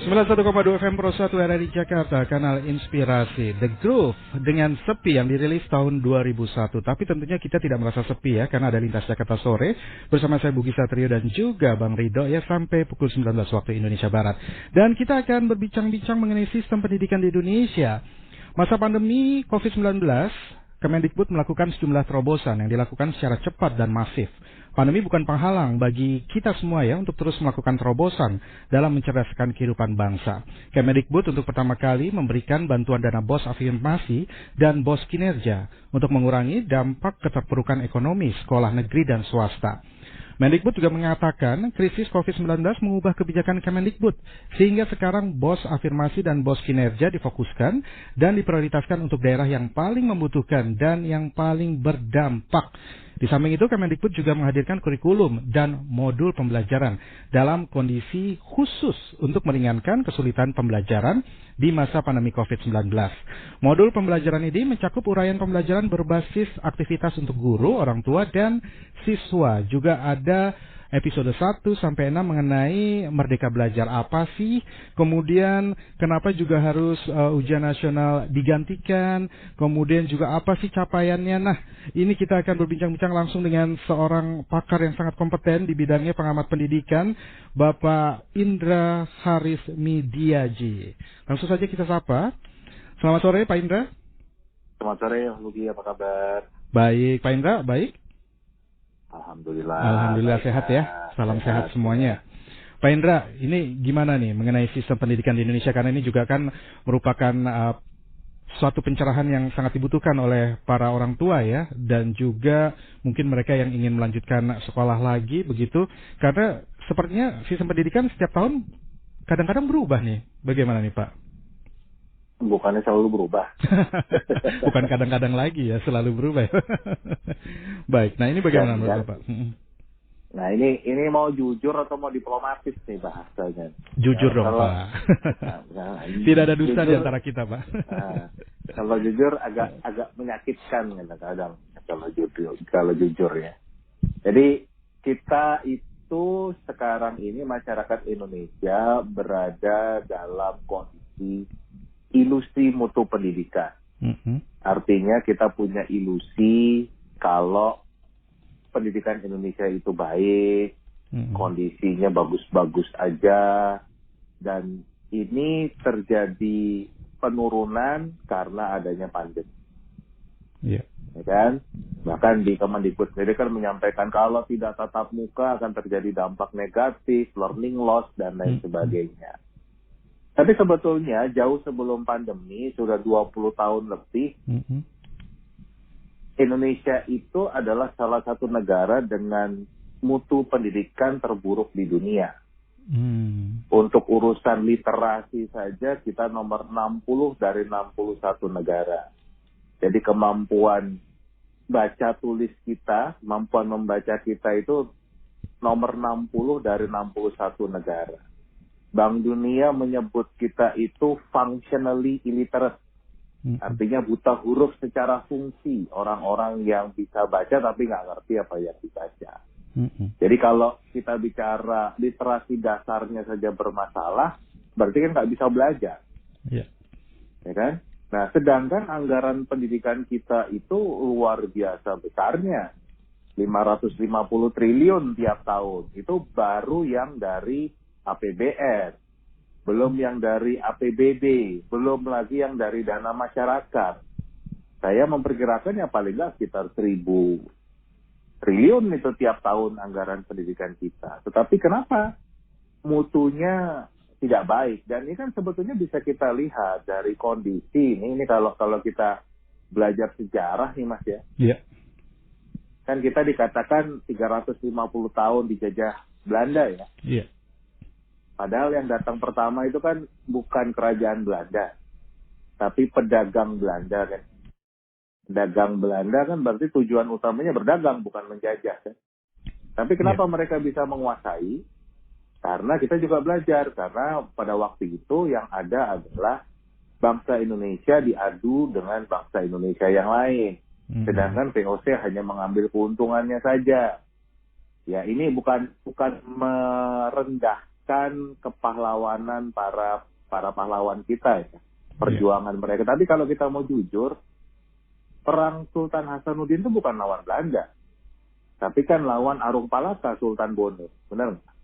91,2 FM Pro 1 RRI Jakarta, kanal Inspirasi The Groove dengan Sepi yang dirilis tahun 2001. Tapi tentunya kita tidak merasa sepi ya, karena ada Lintas Jakarta Sore bersama saya Bugi Satrio dan juga Bang Ridho ya sampai pukul 19 waktu Indonesia Barat. Dan kita akan berbincang-bincang mengenai sistem pendidikan di Indonesia. Masa pandemi COVID-19, Kemendikbud melakukan sejumlah terobosan yang dilakukan secara cepat dan masif. Pandemi bukan penghalang bagi kita semua ya untuk terus melakukan terobosan dalam mencerdaskan kehidupan bangsa. Kemendikbud untuk pertama kali memberikan bantuan dana BOS afirmasi dan BOS kinerja untuk mengurangi dampak keterpurukan ekonomi sekolah negeri dan swasta. Mendikbud juga mengatakan krisis COVID-19 mengubah kebijakan Kemendikbud, sehingga sekarang BOS afirmasi dan BOS kinerja difokuskan dan diprioritaskan untuk daerah yang paling membutuhkan dan yang paling berdampak. Di samping itu, Kemendikbud juga menghadirkan kurikulum dan modul pembelajaran dalam kondisi khusus untuk meringankan kesulitan pembelajaran di masa pandemi COVID-19. Modul pembelajaran ini mencakup uraian pembelajaran berbasis aktivitas untuk guru, orang tua, dan siswa. Juga ada episode 1 sampai 6 mengenai Merdeka Belajar apa sih, kemudian kenapa juga harus ujian nasional digantikan, kemudian juga apa sih capaiannya. Nah, ini kita akan berbincang-bincang langsung dengan seorang pakar yang sangat kompeten di bidangnya, pengamat pendidikan, Bapak Indra Haris Midiaji. Langsung saja kita sapa. Selamat sore Pak Indra. Selamat sore Lugi, apa kabar? Baik, Pak Indra, baik? Alhamdulillah sehat ya. Salam sehat semuanya. Pak Indra, ini gimana nih mengenai sistem pendidikan di Indonesia? Karena ini juga kan merupakan suatu pencerahan yang sangat dibutuhkan oleh para orang tua ya, dan juga mungkin mereka yang ingin melanjutkan sekolah lagi begitu. Karena sepertinya sistem pendidikan setiap tahun kadang-kadang berubah nih. Bagaimana nih Pak? Bukannya selalu berubah. Bukan kadang-kadang lagi ya, selalu berubah. Baik, nah ini bagaimana menurut Bapak? Nah ini mau jujur atau mau diplomatis nih bahasanya? Jujur dong Pak. Tidak ada dusta di antara kita Pak. Kalau jujur agak menyakitkan kadang-kadang kalau jujur ya. Jadi kita itu sekarang ini masyarakat Indonesia berada dalam kondisi ilusi mutu pendidikan. Artinya kita punya ilusi kalau pendidikan Indonesia itu baik, kondisinya bagus-bagus aja, dan ini terjadi penurunan karena adanya pandemi. Ya kan? Bahkan di Kemendikbud sendiri kan menyampaikan kalau tidak tatap muka akan terjadi dampak negatif, learning loss, dan lain sebagainya. Tapi sebetulnya jauh sebelum pandemi, sudah 20 tahun lebih, Indonesia itu adalah salah satu negara dengan mutu pendidikan terburuk di dunia. Untuk urusan literasi saja kita nomor 60 dari 61 negara. Jadi kemampuan baca tulis kita, kemampuan membaca kita itu nomor 60 dari 61 negara. Bank Dunia menyebut kita itu functionally illiterate. Artinya buta huruf secara fungsi. Orang-orang yang bisa baca tapi nggak ngerti apa yang dibaca. Jadi kalau kita bicara literasi dasarnya saja bermasalah, berarti kan nggak bisa belajar. Ya kan? Nah, sedangkan anggaran pendidikan kita itu luar biasa besarnya. 550 triliun tiap tahun. Itu baru yang dari APBN, belum yang dari APBD, belum lagi yang dari dana masyarakat. Saya memperkirakan ya paling nggak sekitar 1.000 triliun itu tiap tahun anggaran pendidikan kita. Tetapi kenapa mutunya tidak baik? Dan ini kan sebetulnya bisa kita lihat dari kondisi ini kalau kita belajar sejarah nih Mas ya. Iya. Kan kita dikatakan 350 tahun dijajah Belanda ya. Iya. Padahal yang datang pertama itu kan bukan kerajaan Belanda, tapi pedagang Belanda kan. Pedagang Belanda kan berarti tujuan utamanya berdagang, bukan menjajah kan. Tapi kenapa mereka bisa menguasai? Karena kita juga belajar, karena pada waktu itu yang ada adalah bangsa Indonesia diadu dengan bangsa Indonesia yang lain. Sedangkan VOC hanya mengambil keuntungannya saja. Ya ini bukan merendahkan menyaksikan kepahlawanan para pahlawan kita ya, perjuangan mereka. Tapi kalau kita mau jujur, perang Sultan Hasanuddin itu bukan lawan Belanda, tapi kan lawan Arung Palaka Sultan Boneh, benar nggak?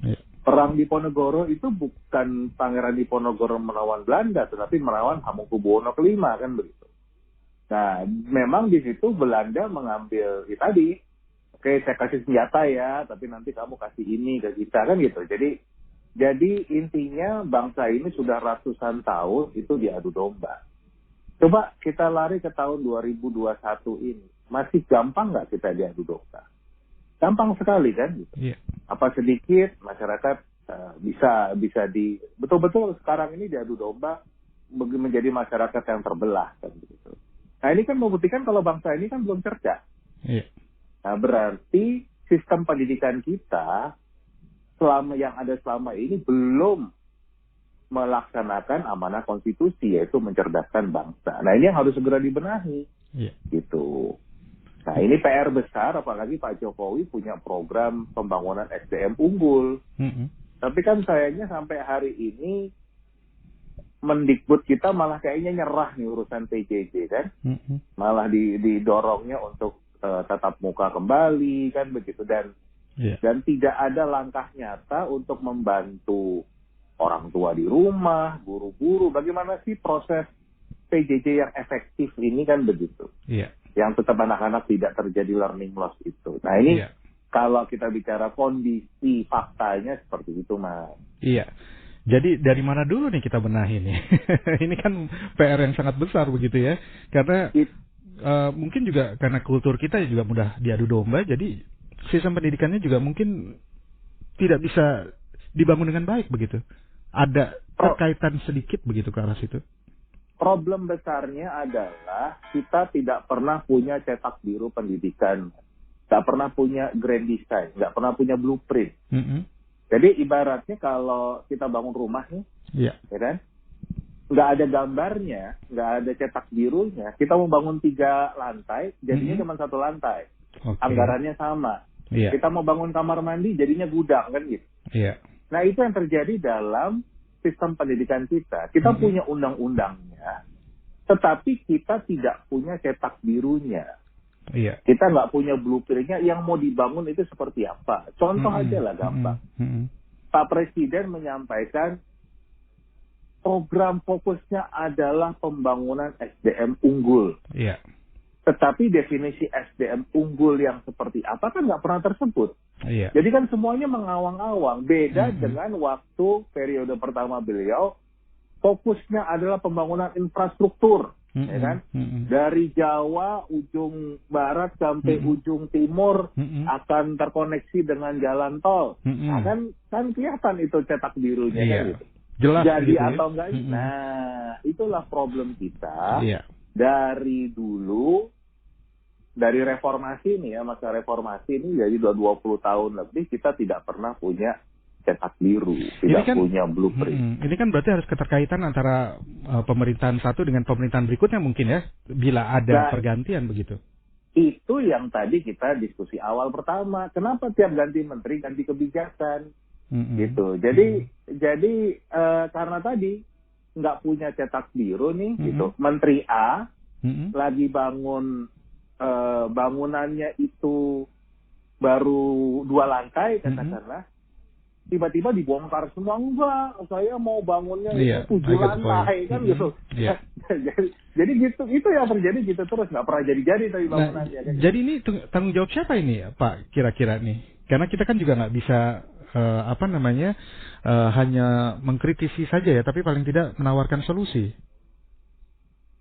Ya. Perang Diponegoro itu bukan Pangeran Diponegoro melawan Belanda, tetapi melawan Hamengkubuwono V kan begitu. Nah, memang di situ Belanda mengambil tadi, oke, saya kasih senjata ya, tapi nanti kamu kasih ini ke kita kan gitu. Jadi intinya bangsa ini sudah ratusan tahun itu diadu domba. Coba kita lari ke tahun 2021 ini. Masih gampang nggak kita diadu domba? Gampang sekali kan? Gitu. Yeah. Apa sedikit masyarakat bisa betul-betul sekarang ini diadu domba menjadi masyarakat yang terbelah kan gitu. Nah ini kan membuktikan kalau bangsa ini kan belum cerdas. Yeah. Nah berarti sistem pendidikan kita yang ada selama ini belum melaksanakan amanah konstitusi, yaitu mencerdaskan bangsa. Nah ini yang harus segera dibenahi, gitu. Nah ini PR besar, apalagi Pak Jokowi punya program pembangunan SDM unggul. Tapi kan sayangnya sampai hari ini Mendikbud kita malah kayaknya nyerah nih urusan PJJ kan, malah didorongnya untuk tatap muka kembali kan begitu, dan tidak ada langkah nyata untuk membantu orang tua di rumah, guru-guru, bagaimana sih proses PJJ yang efektif ini kan begitu. Yang tetap anak-anak tidak terjadi learning loss itu. Nah ini kalau kita bicara kondisi faktanya seperti itu, Mas. Iya. Jadi dari mana dulu nih kita benahi nih? Ini kan PR yang sangat besar begitu ya. Karena mungkin juga karena kultur kita juga mudah diadu domba, jadi sistem pendidikannya juga mungkin tidak bisa dibangun dengan baik begitu. Ada terkaitan sedikit begitu ke arah situ. Problem besarnya adalah kita tidak pernah punya cetak biru pendidikan, nggak pernah punya grand design, nggak pernah punya blueprint. Jadi ibaratnya kalau kita bangun rumah nih, ya kan, nggak ada gambarnya, nggak ada cetak birunya. Kita mau bangun 3 lantai, jadinya cuma 1 lantai. Anggarannya sama. Kita mau bangun kamar mandi, jadinya gudang kan gitu. Nah itu yang terjadi dalam sistem pendidikan kita. Kita punya undang-undangnya, tetapi kita tidak punya cetak birunya. Kita nggak punya blueprintnya, yang mau dibangun itu seperti apa. Contoh aja lah gampang. Pak Presiden menyampaikan program fokusnya adalah pembangunan SDM unggul. Tetapi definisi SDM unggul yang seperti apa kan nggak pernah tersebut. Jadi kan semuanya mengawang-awang. Beda dengan waktu periode pertama beliau, fokusnya adalah pembangunan infrastruktur. Ya kan? Dari Jawa ujung barat sampai ujung timur akan terkoneksi dengan jalan tol. Nah, kan kelihatan itu cetak birunya kan gitu. Jelas jadi gitu, atau enggak. Nah, itulah problem kita. Dari dulu, dari reformasi nih ya, masa reformasi ini jadi 20 tahun lebih kita tidak pernah punya cetak biru, tidak punya blueprint. Ini kan berarti harus keterkaitan antara pemerintahan satu dengan pemerintahan berikutnya mungkin ya, bila ada pergantian begitu. Itu yang tadi kita diskusi awal pertama, kenapa tiap ganti menteri ganti kebijakan, gitu. Jadi karena tadi nggak punya cetak biru nih, gitu. Menteri A lagi bangun bangunannya itu baru 2 lantai katakanlah. Tiba-tiba dibongkar semua, enggak, saya mau bangunnya 7 lantai kan gitu. Jadi gitu, itu yang terjadi gitu terus, nggak pernah jadi tapi bangunannya. Kan? Jadi ini tanggung jawab siapa ini Pak kira-kira nih? Karena kita kan juga nggak bisa hanya mengkritisi saja ya, tapi paling tidak menawarkan solusi.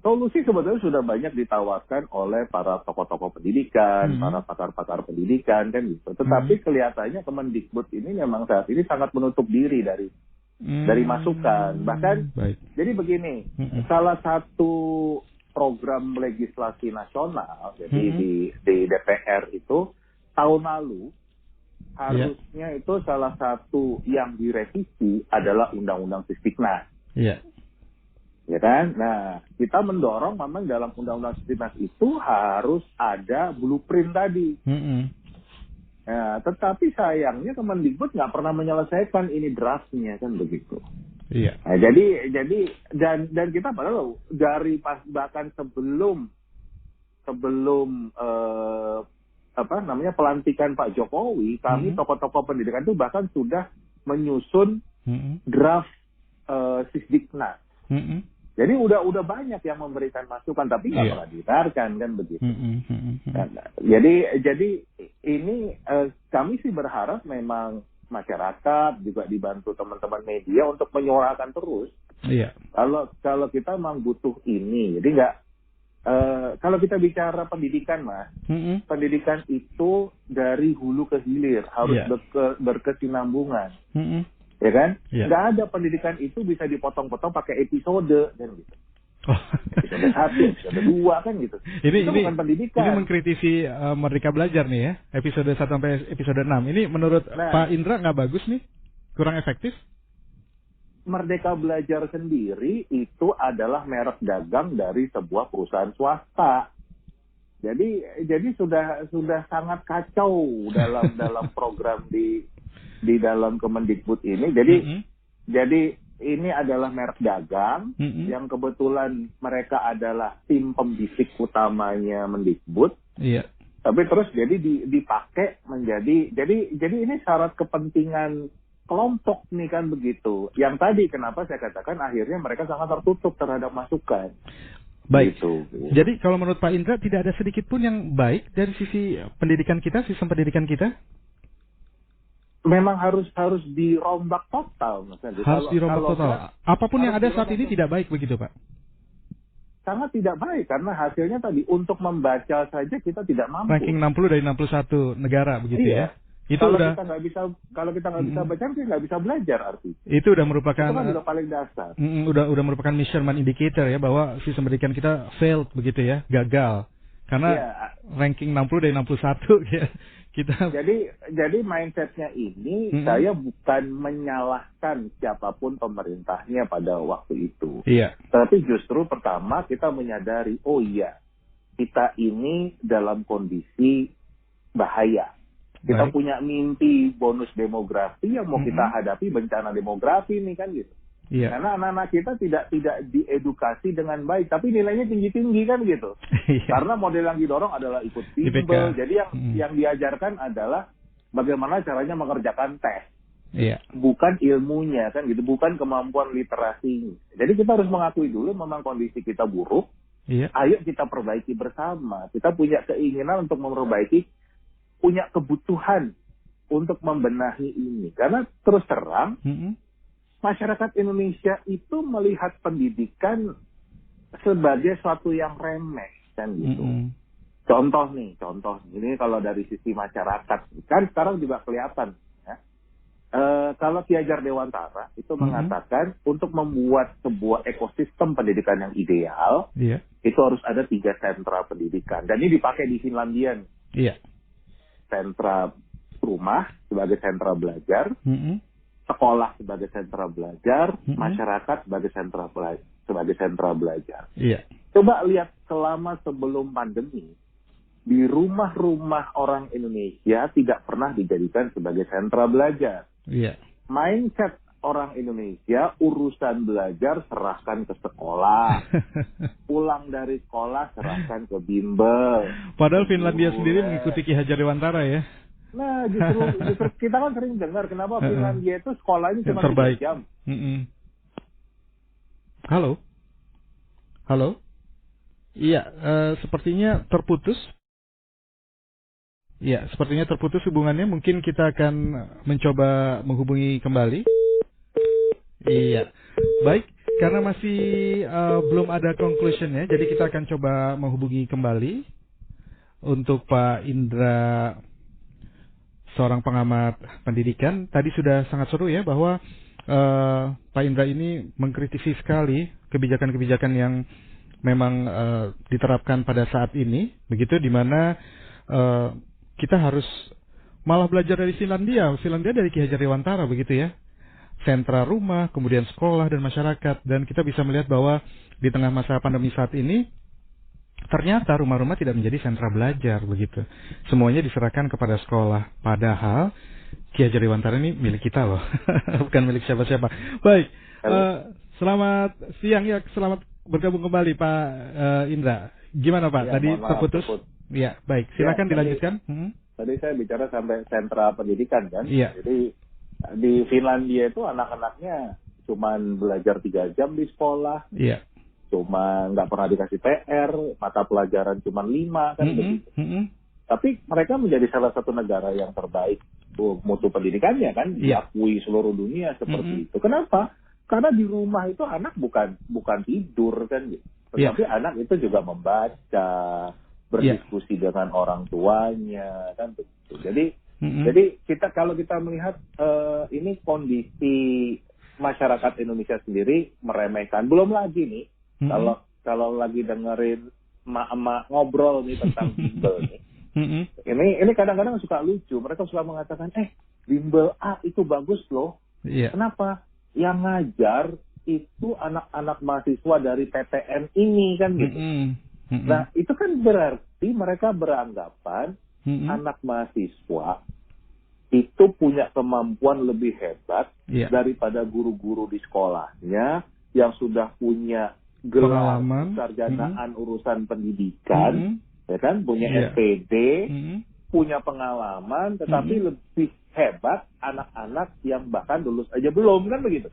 Solusi sebetulnya sudah banyak ditawarkan oleh para tokoh-tokoh pendidikan, para pakar-pakar pendidikan kan gitu. Tetapi kelihatannya Kemendikbud ini memang saat ini sangat menutup diri dari masukan. Bahkan jadi begini, salah satu program legislasi nasional jadi di DPR itu tahun lalu harusnya itu salah satu yang direvisi adalah Undang-Undang Sisdiknas. Ya kan? Nah, kita mendorong memang dalam Undang-Undang Sisdiknas itu harus ada blueprint tadi. Nah, tetapi sayangnya Kemendikbud nggak pernah menyelesaikan ini draftnya kan begitu. Iya. Nah, jadi dan kita padahal dari bahkan sebelum pelantikan Pak Jokowi, kami tokoh-tokoh pendidikan itu bahkan sudah menyusun draft Sisdiknas. Jadi udah banyak yang memberikan masukan, tapi nggak pernah didengarkan kan begitu. Jadi ini kami sih berharap memang masyarakat juga dibantu teman-teman media untuk menyuarakan terus. Iya. Kalau kita memang butuh ini, jadi nggak. Kalau kita bicara pendidikan, Mas, pendidikan itu dari hulu ke hilir harus berkesinambungan. Ya kan? Yeah. Nggak ada pendidikan itu bisa dipotong-potong pakai episode kan gitu. Episode 1, episode 2 kan gitu. Itu bukan pendidikan. Ini mengkritisi Merdeka Belajar nih ya, episode 1 sampai episode 6. Ini menurut Pak Indra nggak bagus nih? Kurang efektif? Merdeka Belajar sendiri itu adalah merek dagang dari sebuah perusahaan swasta. Jadi sudah sangat kacau dalam program di dalam Kemendikbud ini. Jadi ini adalah merek dagang yang kebetulan mereka adalah tim pembisik utamanya Mendikbud. Iya. Tapi terus jadi dipakai menjadi jadi ini syarat kepentingan kelompok nih kan begitu. Yang tadi kenapa saya katakan akhirnya mereka sangat tertutup terhadap masukan. Baik. Gitu. Jadi kalau menurut Pak Indra tidak ada sedikit pun yang baik dari sisi pendidikan kita, sistem pendidikan kita? Memang harus dirombak total, Mas. Harus dirombak total. Apapun yang ada saat ini tidak baik begitu, Pak? Sangat tidak baik karena hasilnya tadi untuk membaca saja kita tidak mampu. Ranking 60 dari 61 negara begitu ya? Itu kalau udah. Kalau kita nggak bisa baca, kita nggak bisa belajar artinya. Itu udah merupakan. Itu kan udah paling dasar. Udah merupakan measurement indicator ya bahwa sistem pendidikan kita failed begitu ya, gagal. Karena ranking 60 dari 61 ya. Jadi mindsetnya ini saya bukan menyalahkan siapapun pemerintahnya pada waktu itu. Iya. Tapi justru pertama kita menyadari, oh iya, kita ini dalam kondisi bahaya. Kita punya mimpi bonus demografi yang mau kita hadapi bencana demografi nih kan gitu. Iya. Karena anak-anak kita tidak diedukasi dengan baik, tapi nilainya tinggi-tinggi kan gitu. Iya. Karena model yang didorong adalah ikut bimbel. Jadi yang diajarkan adalah bagaimana caranya mengerjakan tes. Iya. Bukan ilmunya kan gitu, bukan kemampuan literasinya. Jadi kita harus mengakui dulu memang kondisi kita buruk. Iya. Ayo kita perbaiki bersama. Kita punya keinginan untuk memperbaiki, punya kebutuhan untuk membenahi ini. Karena terus terang masyarakat Indonesia itu melihat pendidikan sebagai suatu yang remeh kan gitu. Contoh nih, ini kalau dari sisi masyarakat kan sekarang juga kelihatan ya. Kalau Ki Hajar Dewantara itu mengatakan untuk membuat sebuah ekosistem pendidikan yang ideal, itu harus ada 3 sentra pendidikan dan ini dipakai di Finlandia. Iya. Sentra rumah sebagai sentra belajar. Sekolah sebagai sentra belajar, masyarakat sebagai sentra belajar. Iya. Coba lihat selama sebelum pandemi, di rumah-rumah orang Indonesia tidak pernah dijadikan sebagai sentra belajar. Iya. Mindset orang Indonesia, urusan belajar serahkan ke sekolah, pulang dari sekolah serahkan ke bimbel. Padahal Finlandia sendiri mengikuti Ki Hajar Dewantara ya. Nah, justru kita kan sering dengar kenapa Finlandia itu sekolahnya cuma 3 jam. Halo? Iya, sepertinya terputus. Iya, sepertinya terputus hubungannya. Mungkin kita akan mencoba menghubungi kembali. Iya, baik. Karena masih belum ada conclusion ya, jadi kita akan coba menghubungi kembali untuk Pak Indra, seorang pengamat pendidikan. Tadi sudah sangat seru ya bahwa Pak Indra ini mengkritisi sekali kebijakan-kebijakan yang memang diterapkan pada saat ini, begitu, di mana kita harus malah belajar dari Finlandia dari Ki Hajar Dewantara begitu ya. Sentra rumah, kemudian sekolah dan masyarakat, dan kita bisa melihat bahwa di tengah masa pandemi saat ini ternyata rumah-rumah tidak menjadi sentra belajar begitu. Semuanya diserahkan kepada sekolah. Padahal Ki Hajar Dewantara ini milik kita loh, bukan milik siapa-siapa. Baik, selamat siang ya, selamat bergabung kembali Pak Indra. Gimana Pak? Tadi terputus? Ya, baik. Silakan dilanjutkan. Tadi saya bicara sampai sentra pendidikan kan. Iya. Jadi di Finlandia itu anak-anaknya cuman belajar 3 jam di sekolah. Iya. Cuma nggak pernah dikasih PR, mata pelajaran cuma 5 kan begitu. Tapi mereka menjadi salah satu negara yang terbaik mutu pendidikannya kan, diakui seluruh dunia seperti itu. Kenapa? Karena di rumah itu anak bukan tidur kan, tetapi anak itu juga membaca, berdiskusi dengan orang tuanya kan begitu. Jadi kalau kita melihat ini kondisi masyarakat Indonesia sendiri meremehkan. Belum lagi nih. Kalau lagi dengerin emak-emak ngobrol nih tentang bimbel nih, ini kadang-kadang suka lucu. Mereka suka mengatakan, bimbel A itu bagus loh. Kenapa? Yang ngajar itu anak-anak mahasiswa dari PTN ini kan gitu. Nah itu kan berarti mereka beranggapan anak mahasiswa itu punya kemampuan lebih hebat daripada guru-guru di sekolahnya yang sudah punya gelar sarjanaan urusan pendidikan, ya kan, punya SPD, punya pengalaman, tetapi lebih hebat anak-anak yang bahkan lulus aja belum kan begitu.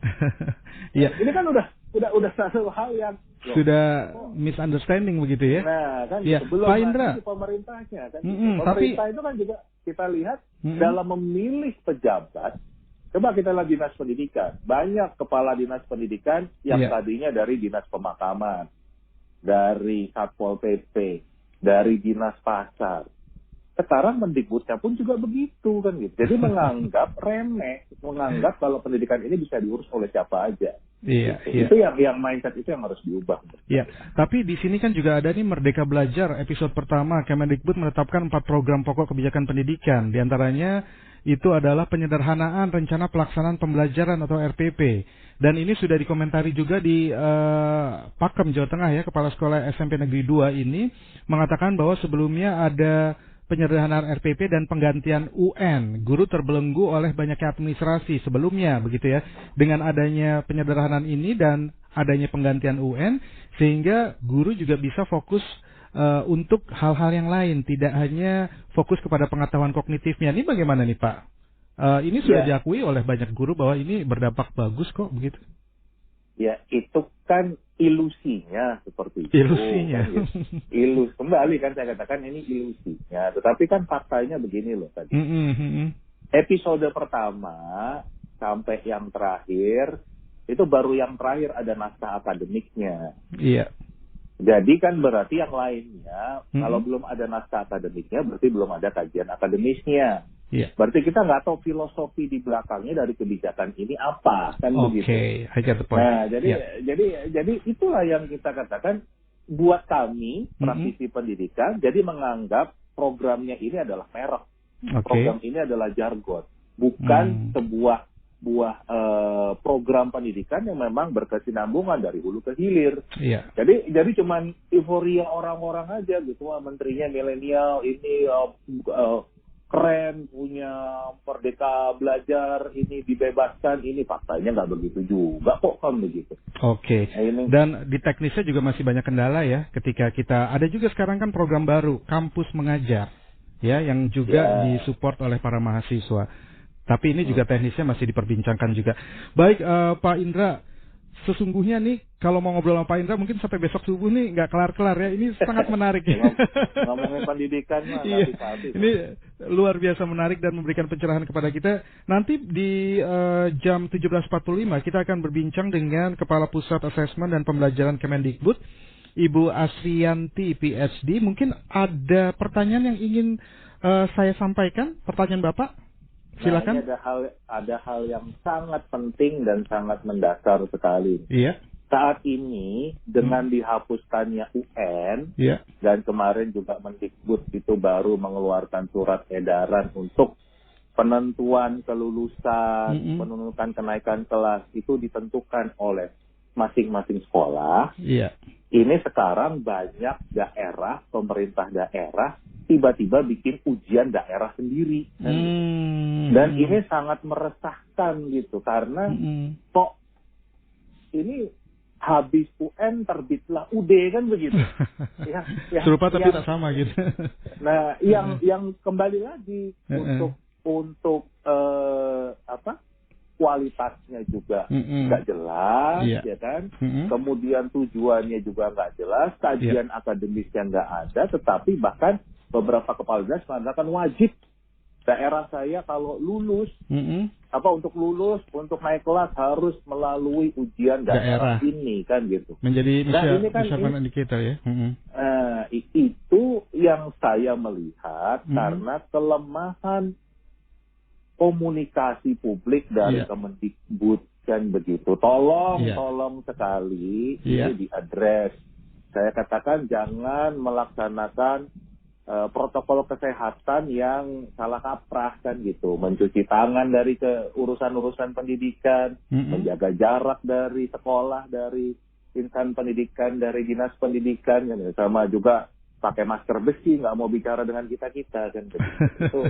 Ini kan udah satu hal yang sudah misunderstanding begitu ya. Nah kan belum Pak Indra, pemerintahnya kan. Pemerintah itu kan juga kita lihat dalam memilih pejabat. Coba kita lihat dinas pendidikan. Banyak kepala dinas pendidikan yang tadinya dari dinas pemakaman, dari Satpol PP, dari dinas pasar. Sekarang Mendikbudnya pun juga begitu kan gitu. Jadi menganggap remeh, menganggap kalau pendidikan ini bisa diurus oleh siapa aja. Itu yang mindset itu yang harus diubah. Tapi di sini kan juga ada nih Merdeka Belajar episode pertama. Kemendikbud menetapkan 4 program pokok kebijakan pendidikan. Di antaranya itu adalah penyederhanaan rencana pelaksanaan pembelajaran atau RPP. Dan ini sudah dikomentari juga di Pakem, Jawa Tengah ya. Kepala Sekolah SMP Negeri 2 ini mengatakan bahwa sebelumnya ada penyederhanaan RPP dan penggantian UN. Guru terbelenggu oleh banyaknya administrasi sebelumnya begitu ya. Dengan adanya penyederhanaan ini dan adanya penggantian UN, sehingga guru juga bisa fokus untuk hal-hal yang lain, tidak hanya fokus kepada pengetahuan kognitifnya. Ini bagaimana nih Pak? Ini sudah diakui oleh banyak guru bahwa ini berdampak bagus kok begitu. Ya itu kan ilusinya seperti itu. Ilusinya. Kan, kembali kan saya katakan ini ilusinya. Tetapi kan faktanya begini loh tadi. Episode pertama sampai yang terakhir itu baru yang terakhir ada naskah akademiknya. Iya. Jadi kan berarti yang lainnya, kalau belum ada naskah akademiknya, berarti belum ada kajian akademisnya. Berarti kita nggak tahu filosofi di belakangnya dari kebijakan ini apa, kan begitu. I get the point. Nah, jadi itulah yang kita katakan buat kami praktisi pendidikan, jadi menganggap programnya ini adalah merek, program ini adalah jargon, bukan sebuah program pendidikan yang memang berkesinambungan dari hulu ke hilir. Jadi cuman euforia orang-orang aja gitu, menterinya milenial ini keren, punya Merdeka Belajar, ini dibebaskan, ini faktanya nggak begitu juga kok kan begitu. Dan di teknisnya juga masih banyak kendala ya, ketika kita ada juga sekarang kan program baru kampus mengajar ya, yang juga disupport oleh para mahasiswa. Tapi ini juga teknisnya masih diperbincangkan juga. Baik Pak Indra, sesungguhnya nih kalau mau ngobrol sama Pak Indra mungkin sampai besok subuh nih nggak kelar-kelar ya. Ini sangat menarik ya. Ngomongin pendidikan mah ini luar biasa menarik dan memberikan pencerahan kepada kita. Nanti di jam 17.45 kita akan berbincang dengan Kepala Pusat Asesmen dan Pembelajaran Kemendikbud, Ibu Asrianti PhD. Mungkin ada pertanyaan yang ingin saya sampaikan, pertanyaan Bapak? Silakan. Ini ada hal yang sangat penting dan sangat mendasar sekali. Saat ini dengan dihapuskannya UN dan kemarin juga Mendikbud itu baru mengeluarkan surat edaran untuk penentuan kelulusan, penentuan kenaikan kelas itu ditentukan oleh masing-masing sekolah. Ini sekarang banyak daerah, pemerintah daerah tiba-tiba bikin ujian daerah sendiri. Dan ini sangat meresahkan gitu, karena kok ini habis UN terbitlah UD kan begitu. Serupa tapi tak sama gitu. Nah, yang kembali lagi untuk kualitasnya juga nggak jelas, ya kan? Kemudian tujuannya juga nggak jelas, kajian akademisnya nggak ada, tetapi bahkan beberapa kepala dinas mengatakan wajib daerah saya kalau lulus, untuk naik kelas harus melalui ujian daerah ini kan gitu. Menjadi misalkan indikator ya. Itu yang saya melihat karena kelemahan komunikasi publik dari Kemendikbud kan begitu. Tolong sekali ini diadres. Saya katakan jangan melaksanakan protokol kesehatan yang salah kaprah kan gitu, mencuci tangan dari urusan-urusan pendidikan, menjaga jarak dari sekolah, dari insan pendidikan, dari dinas pendidikan, kan, sama juga pakai masker besi, nggak mau bicara dengan kita kan gitu. Itu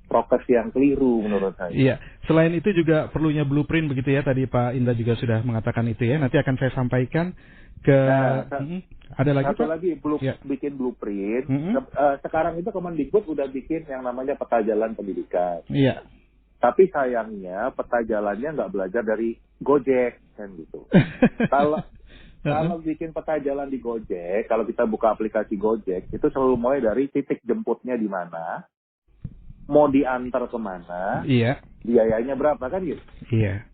prokes yang keliru menurut saya. Iya, selain itu juga perlunya blueprint begitu ya, tadi Pak Indra juga sudah mengatakan itu ya, nanti akan saya sampaikan ke ada lagi satu lagi bikin blueprint. Sekarang itu Kemendikbud udah bikin yang namanya peta jalan pendidikan. Iya. Tapi sayangnya peta jalannya nggak belajar dari Gojek kan gitu. Kalau bikin peta jalan di Gojek, kalau kita buka aplikasi Gojek, itu selalu mulai dari titik jemputnya di mana, mau diantar kemana, biayanya berapa kan gitu. Iya.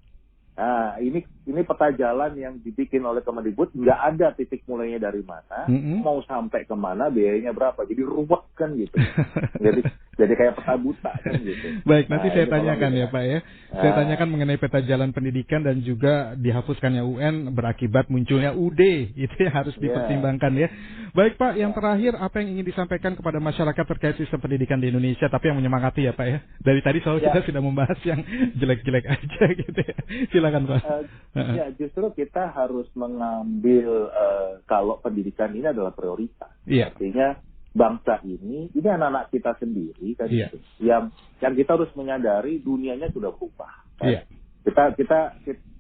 Nah, ini peta jalan yang dibikin oleh Kemendikbud, nggak ada titik mulainya dari mana, mau sampai kemana, biayanya berapa. Jadi ruwet kan gitu. jadi kayak peta buta kan gitu. Baik, nanti saya tanyakan ya Pak ya. Saya tanyakan mengenai peta jalan pendidikan dan juga dihapuskannya UN berakibat munculnya UD. Itu yang harus dipertimbangkan ya. Baik Pak, yang terakhir apa yang ingin disampaikan kepada masyarakat terkait sistem pendidikan di Indonesia, tapi yang menyemangati ya Pak ya. Dari tadi soal kita sudah membahas yang jelek-jelek aja gitu ya. Silakan Pak. Ya, justru kita harus mengambil kalau pendidikan ini adalah prioritas. Artinya bangsa ini anak-anak kita sendiri kan, yang kita harus menyadari dunianya sudah berubah. Kan?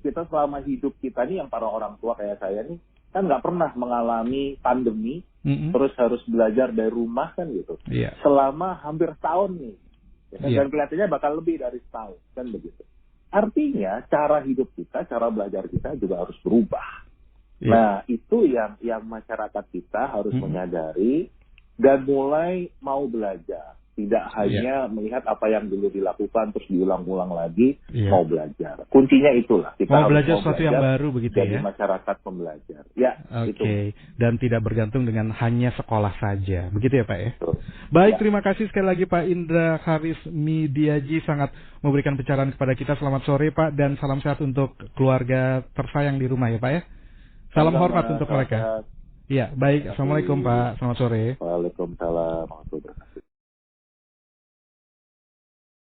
Kita selama hidup kita nih, yang para orang tua kayak saya nih kan nggak pernah mengalami pandemi, terus harus belajar dari rumah kan gitu. Selama hampir setahun nih, dan kelihatannya bakal lebih dari setahun kan begitu. Artinya cara hidup kita, cara belajar kita juga harus berubah. Nah, itu yang masyarakat kita harus menyadari dan mulai mau belajar. Tidak hanya melihat apa yang dulu dilakukan terus diulang-ulang lagi, mau belajar. Kuncinya itulah. Kita mau belajar sesuatu yang baru begitu jadi ya. Masyarakat pembelajar. Oke. Dan tidak bergantung dengan hanya sekolah saja. Begitu ya Pak ya. Baik, terima kasih sekali lagi Pak Indra Harismidiaji, sangat memberikan pencerahan kepada kita. Selamat sore Pak, dan salam sehat untuk keluarga tersayang di rumah ya Pak ya. Salam hormat untuk mereka. Iya, baik. Assalamualaikum Pak. Selamat sore. Waalaikumsalam.